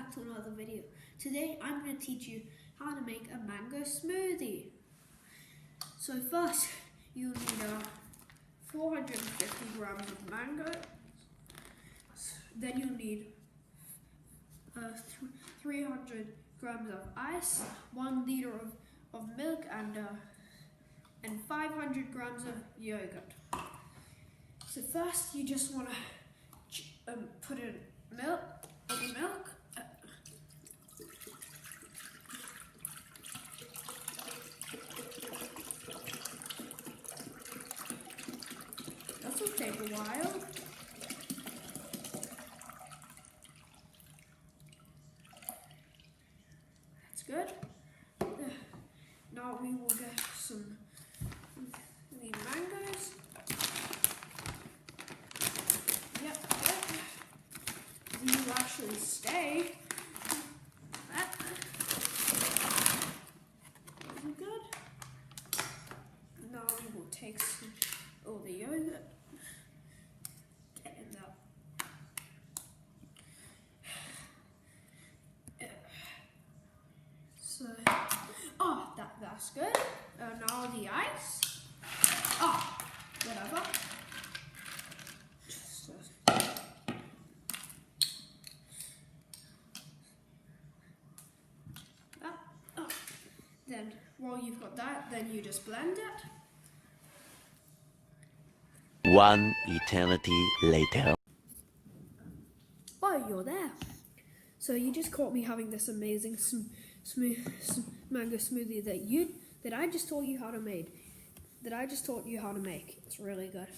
back to another video. Today I'm going to teach you how to make a mango smoothie. So first you'll need 450 grams of mango. Then you'll need 300 grams of ice, 1 liter of milk, and 500 grams of yogurt. So first you just want to put in milk. This will take a while. That's good. Now we will get some mangoes. Yep. These will actually stay. Good. Now we will take all the yogurt. Get in there. So, that's good. Now the ice. Whatever. Then, while you've got that, then you just blend it. One eternity later. Oh, you're there. So you just caught me having this amazing mango smoothie that I just taught you how to make. It's really good.